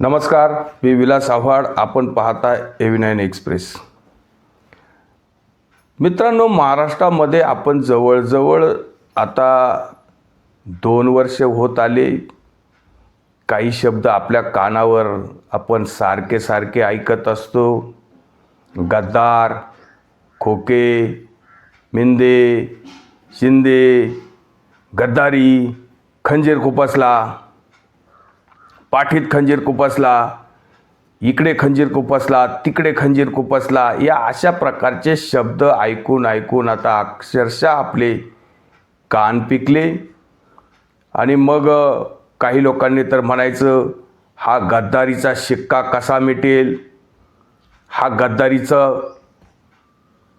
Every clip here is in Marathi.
नमस्कार, मी विलास आव्हाड. आपण पाहताय AV9 एक्सप्रेस. मित्रांनो, महाराष्ट्रामध्ये आपण जवळजवळ आता 2 वर्ष होत आले. काही शब्द आपल्या कानावर आपण सारखे सारखे ऐकत असतो. गद्दार, खोके, मिंदे, शिंदे, गद्दारी, खंजीर खुपसला, पाठीत खंजीर खुपसला, इकडे खंजीर खुपसला, तिकडे खंजीर खुपसला, या अशा प्रकारचे शब्द ऐकून ऐकून आता अक्षरशः आपले कान पिकले. आणि मग काही लोकांनी तर म्हणायचं, हा गद्दारीचा शिक्का कसा मिटेल, हा गद्दारीचं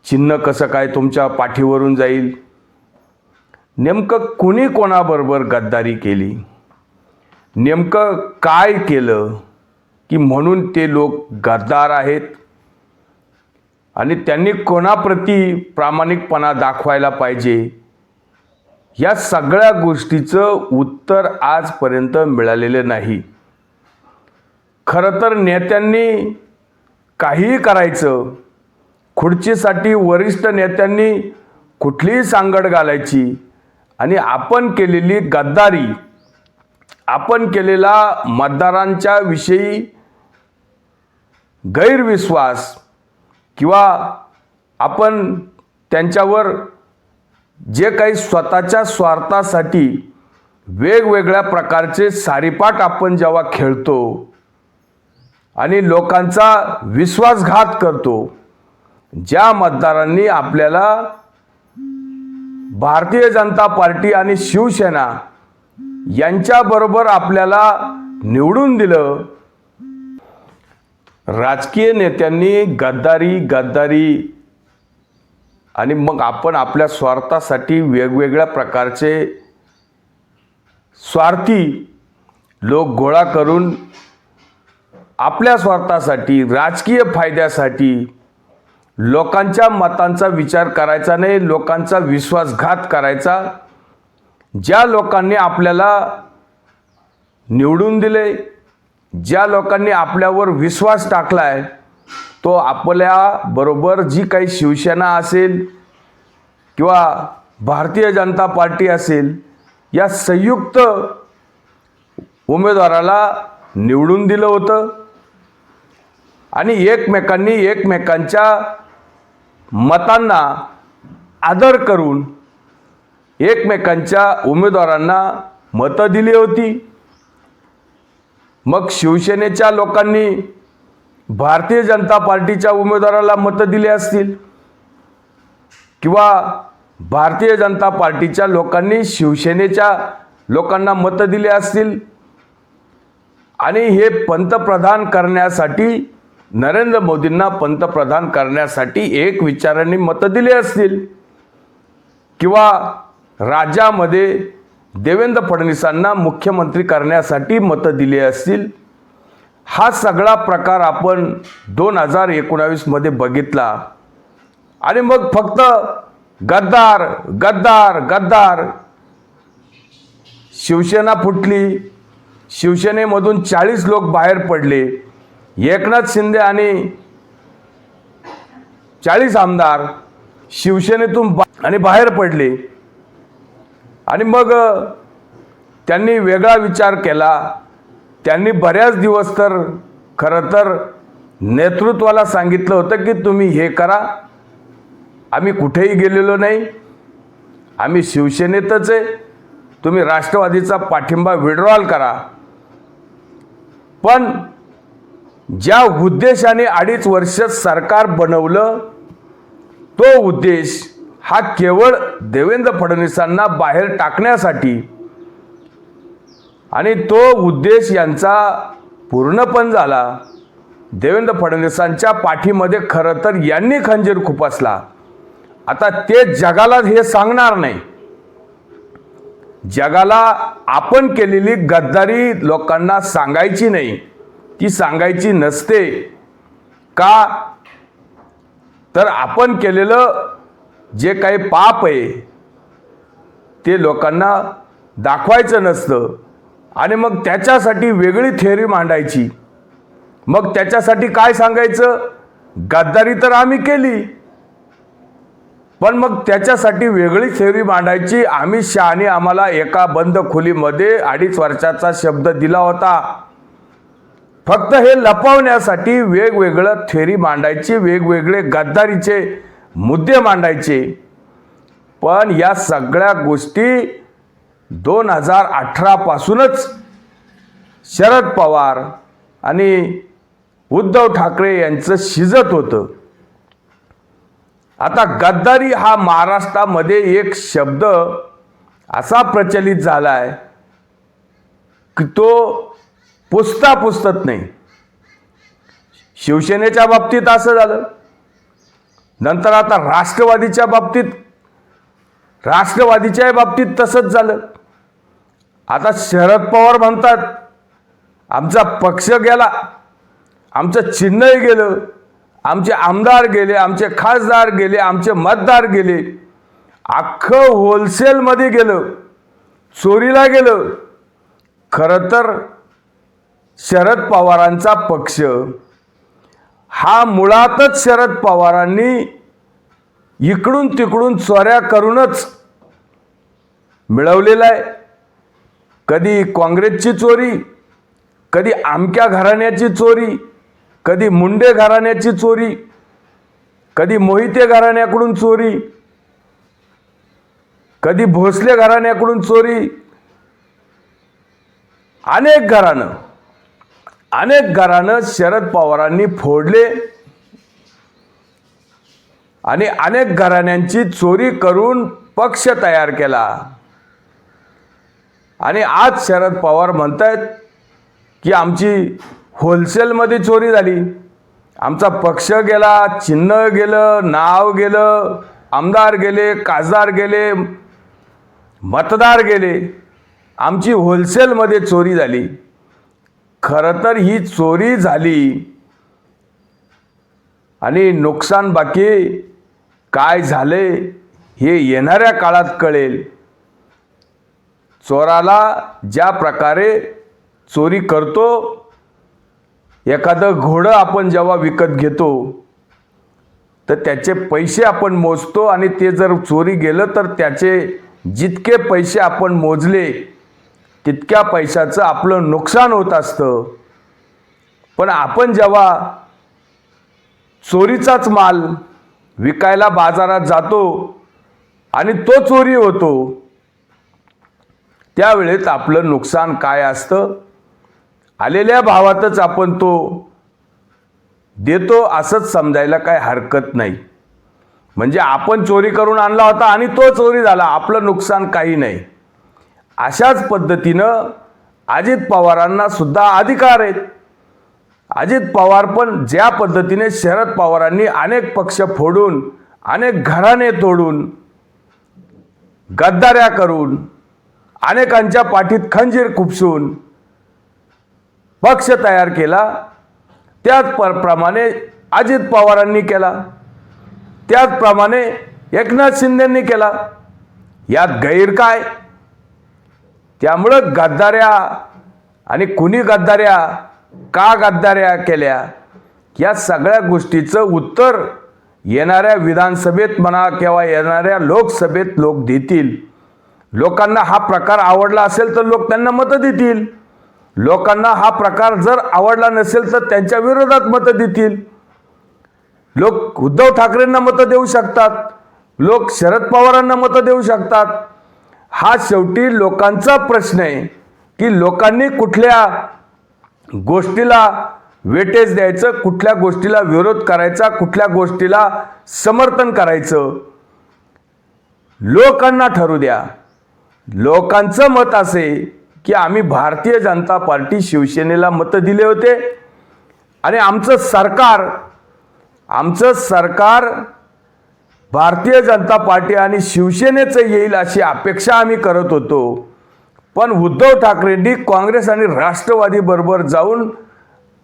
चिन्ह कसं काय तुमच्या पाठीवरून जाईल. नेमकं कुणी कोणाबरोबर गद्दारी केली, नेमकं काय केलं की म्हणून ते लोक गद्दार आहेत आणि त्यांनी कोणाप्रती प्रामाणिकपणा दाखवायला पाहिजे, या सगळ्या गोष्टीचं उत्तर आजपर्यंत मिळालेलं नाही. खरं तर नेत्यांनी काहीही करायचं, खुर्चीसाठी वरिष्ठ नेत्यांनी कुठलीही सांगड घालायची आणि आपण केलेली गद्दारी, आपण केलेला मतदारांच्या विषयी गैरविश्वास किंवा आपण त्यांच्यावर जे काही स्वतःच्या स्वार्थासाठी वेगवेगळ्या प्रकारचे सारीपाट आपण जेव्हा खेळतो आणि लोकांचा विश्वासघात करतो, ज्या मतदारांनी आपल्याला भारतीय जनता पार्टी आणि शिवसेना यांच्याबरोबर आपल्याला निवडून दिलं, राजकीय नेत्यांनी गद्दारी आणि मग आपण आपल्या स्वार्थासाठी वेगवेगळ्या प्रकारचे स्वार्थी लोक गोळा करून आपल्या स्वार्थासाठी, राजकीय फायद्यासाठी लोकांच्या मतांचा विचार करायचा नाही, लोकांचा विश्वासघात करायचा. ज्या लोकांनी आपल्याला निवडून दिले, ज्या लोकांनी आपल्यावर विश्वास टाकलाय, तो आपल्याबरोबर जी काही शिवसेना असेल किंवा भारतीय जनता पार्टी असेल, या संयुक्त उमेदवाराला निवडून दिलं होतं आणि एकमेकांनी एकमेकांच्या मतांना आदर करून एकमेकांच्या उमेदवारांना मतं दिली होती. मग शिवसेनेच्या लोकांनी भारतीय जनता पार्टीच्या उमेदवाराला मतं दिली असतील किंवा भारतीय जनता पार्टीच्या लोकांनी शिवसेनेच्या लोकांना मतं दिली असतील आणि हे पंतप्रधान करण्यासाठी, नरेंद्र मोदींना पंतप्रधान करण्यासाठी एक विचारांनी मतं दिली असतील किंवा राज्यामध्ये देवेंद्र फडणवीसांना मुख्यमंत्री करण्यासाठी मतं दिली असतील. हा सगळा प्रकार आपण 2019 मध्ये बघितला आणि मग फक्त गद्दार गद्दार गद्दार. शिवसेना फुटली, शिवसेनेमधून 40 लोक बाहेर पडले, एकनाथ शिंदे आणि 40 आमदार शिवसेनेतून बाहेर पडले आणि मग त्यांनी वेगळा विचार केला. त्यांनी बऱ्याच दिवस तर खरं तर नेतृत्वाला सांगितलं होतं की तुम्ही हे करा, आम्ही कुठेही गेलेलो नाही, आम्ही शिवसेनेतच आहे, तुम्ही राष्ट्रवादीचा पाठिंबा विड्रॉल करा. पण ज्या उद्देशाने 2.5 वर्ष सरकार बनवलं, तो उद्देश हा केवळ देवेंद्र फडणवीसांना बाहेर टाकण्यासाठी, आणि तो उद्देश यांचा पूर्ण पण झाला. देवेंद्र फडणवीसांच्या पाठीमध्ये खरं तर यांनी खंजीर खुपसला. आता ते जगाला हे सांगणार नाही, जगाला आपण केलेली गद्दारी लोकांना सांगायची नाही, ती सांगायची नसते. का तर आपण केलेलं जे काही पाप आहे ते लोकांना दाखवायचं नसतं आणि मग त्याच्यासाठी वेगळी थेअरी मांडायची. मग त्याच्यासाठी काय सांगायचं? गद्दारी तर आम्ही केली, पण मग त्याच्यासाठी वेगळी थेअरी मांडायची. अमित शहाने आम्हाला एका बंद खोलीमध्ये 2.5 वर्षाचा शब्द दिला होता. फक्त हे लपवण्यासाठी वेगवेगळं थेअरी मांडायची, वेगवेगळे गद्दारीचे मुद्दे मांडायचे. पण या सगळ्या गोष्टी 2018 पासूनच शरद पवार आणि उद्धव ठाकरे यांचं शिजत होतं. आता गद्दारी हा महाराष्ट्रामध्ये एक शब्द असा प्रचलित झाला आहे की तो पुसत नाही. शिवसेनेच्या बाबतीत असं झालं, नंतर आता राष्ट्रवादीच्या बाबतीत तसंच झालं. आता शरद पवार म्हणतात आमचा पक्ष गेला, आमचं चिन्हही गेलं, आमचे आमदार गेले, आमचे खासदार गेले, आमचे मतदार गेले, अख्खं होलसेलमध्ये गेलं, चोरीला गेलं. खरं तर शरद पवारांचा पक्ष हा मुळातच शरद पवारांनी इकडून तिकडून चोऱ्या करूनच मिळवलेला आहे. कधी काँग्रेसची चोरी, कधी आमक्या घराण्याची चोरी, कधी मुंडे घराण्याची चोरी, कधी मोहिते घराण्याकडून चोरी, कधी भोसले घराण्याकडून चोरी. अनेक घराणं शरद पवारांनी फोडले आणि अनेक घराण्यांची चोरी करून पक्ष तयार केला. आणि आज शरद पवार म्हणतायत की आमची होलसेलमध्ये चोरी झाली, आमचा पक्ष गेला, चिन्ह गेलं, नाव गेलं, आमदार गेले, खासदार गेले, मतदार गेले, आमची होलसेलमध्ये चोरी झाली. खरं तर ही चोरी झाली आणि नुकसान बाकी काय झाले हे येणाऱ्या काळात कळेल. चोराला ज्या प्रकारे चोरी करतो, एखादं घोडं आपण जेव्हा विकत घेतो तर त्याचे पैसे आपण मोजतो आणि ते जर चोरी गेलं तर त्याचे जितके पैसे आपण मोजले तितक्या पैशाचं आपलं नुकसान होत असतं. पण आपण जेव्हा चोरीचाच माल विकायला बाजारात जातो आणि तो चोरी होतो, त्यावेळेत आपलं नुकसान काय असतं? आलेल्या भावातच आपण तो देतो असंच समजायला काय हरकत नाही. म्हणजे आपण चोरी करून आणला होता आणि तो चोरी झाला, आपलं नुकसान काही नाही. अशाच पद्धतीनं अजित पवारांना सुद्धा अधिकार आहेत. अजित पवार पण ज्या पद्धतीने शरद पवारांनी अनेक पक्ष फोडून, अनेक घराणे तोडून, गद्दाऱ्या करून, अनेकांच्या पाठीत खंजीर खुपसून पक्ष तयार केला, त्याचप्रमाणे अजित पवारांनी केला, त्याचप्रमाणे एकनाथ शिंदेंनी केला. यात गैर काय? त्यामुळं गद्दाऱ्या आणि कुणी गद्दाऱ्या, का गद्दाऱ्या केल्या, या सगळ्या गोष्टीचं उत्तर येणाऱ्या विधानसभेत म्हणा किंवा येणाऱ्या लोकसभेत लोक देतील. लोकांना हा प्रकार आवडला असेल तर लोक त्यांना मतं देतील. लोकांना हा प्रकार जर आवडला नसेल तर त्यांच्या विरोधात मतं देतील. लोक उद्धव ठाकरेंना मतं देऊ शकतात, लोक शरद पवारांना मतं देऊ शकतात. हा शेवटी लोकांचा प्रश्न आहे की लोकांनी कुठल्या गोष्टीला वेटेज द्यायचं, कुठल्या गोष्टीला विरोध करायचा, कुठल्या गोष्टीला समर्थन करायचं. लोकांना ठरू द्या. लोकांचं मत असे की आम्ही भारतीय जनता पार्टी शिवसेनेला मतं दिले होते आणि आमचं सरकार भारतीय जनता पार्टी आणि शिवसेनेचं येईल अशी अपेक्षा आम्ही करत होतो. पण उद्धव ठाकरेंनी काँग्रेस आणि राष्ट्रवादी बरोबर जाऊन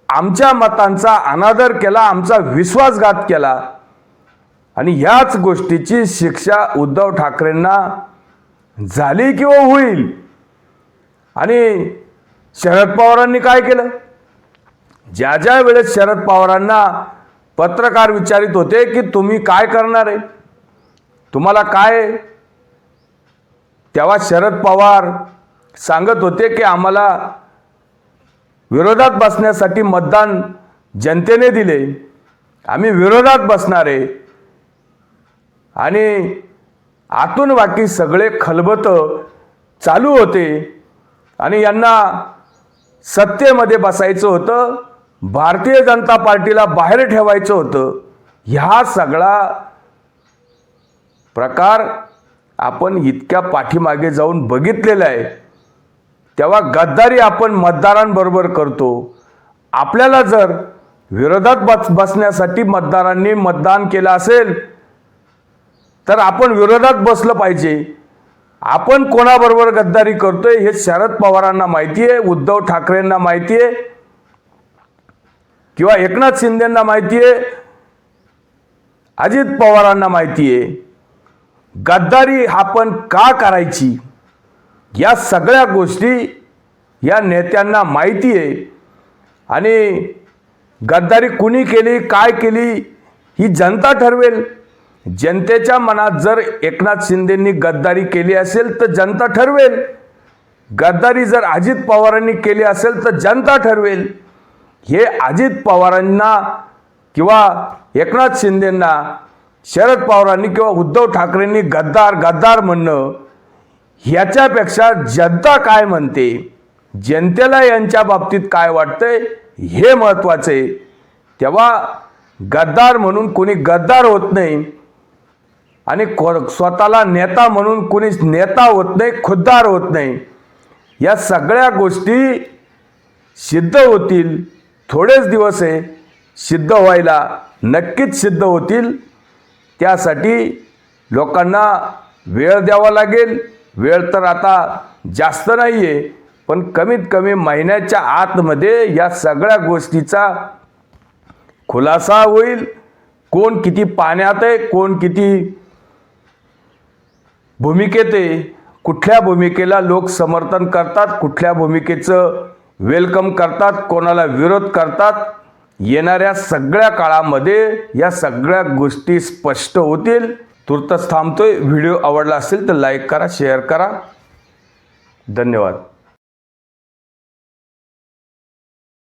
आमच्या मतांचा अनादर केला, आमचा विश्वासघात केला आणि याच गोष्टीची शिक्षा उद्धव ठाकरेंना झाली किंवा होईल. आणि शरद पवारांनी काय केलं? ज्या ज्या वेळेस शरद पवारांना पत्रकार विचारित होते की तुम्ही काय करणार आहे, तुम्हाला काय, तेव्हा शरद पवार सांगत होते की आम्हाला विरोधात बसण्यासाठी मतदान जनतेने दिले, आम्ही विरोधात बसणार आहे. आणि आतून बाकी सगळे खलबत चालू होते आणि यांना सत्तेमध्ये बसायचं होतं, भारतीय जनता पार्टीला बाहेर ठेवायचं होतं. ह्या सगळा प्रकार आपण इतक्या पाठीमागे जाऊन बघितलेला आहे. तेव्हा गद्दारी आपण मतदारांबरोबर करतो. आपल्याला जर विरोधात बसण्यासाठी मतदारांनी मतदान केलं असेल तर आपण विरोधात बसलं पाहिजे. आपण कोणाबरोबर गद्दारी करतोय हे शरद पवारांना माहिती आहे, उद्धव ठाकरेंना माहिती आहे किंवा एकनाथ शिंदेंना माहिती आहे, अजित पवारांना माहिती आहे. गद्दारी आपण का करायची या सगळ्या गोष्टी या नेत्यांना माहिती आहे. आणि गद्दारी कुणी केली, काय केली ही जनता ठरवेल. जनतेच्या मनात जर एकनाथ शिंदेंनी गद्दारी केली असेल तर जनता ठरवेल, गद्दारी जर अजित पवारांनी केली असेल तर जनता ठरवेल. हे अजित पवारांना किंवा एकनाथ शिंदेंना शरद पवारांनी किंवा उद्धव ठाकरेंनी गद्दार गद्दार म्हणणं ह्याच्यापेक्षा जनता काय म्हणते, जनतेला यांच्या बाबतीत काय वाटतंय हे महत्त्वाचे. तेव्हा गद्दार म्हणून कोणी गद्दार होत नाही आणि स्वतःला नेता म्हणून कोणीच नेता होत नाही, खुद्दार होत नाही. या सगळ्या गोष्टी सिद्ध होतील, थोडेच दिवस आहे सिद्ध व्हायला, नक्कीच सिद्ध होतील. त्यासाठी लोकांना वेळ द्यावा लागेल. वेळ तर आता जास्त नाही आहे, पण कमीत कमी महिन्याच्या आतमध्ये या सगळ्या गोष्टीचा खुलासा होईल. कोण किती पाण्यात आहे, कोण किती भूमिकेत आहे, कुठल्या भूमिकेला लोक समर्थन करतात, कुठल्या भूमिकेचं वेलकम करतात, कोणाला विरोध करतात. येणाऱ्या सगळ्या काळामध्ये या सगळ्या गोष्टी स्पष्ट होतील. तुर्तच थांबतोय. व्हिडिओ आवडला असेल तर लाईक करा, शेअर करा. धन्यवाद.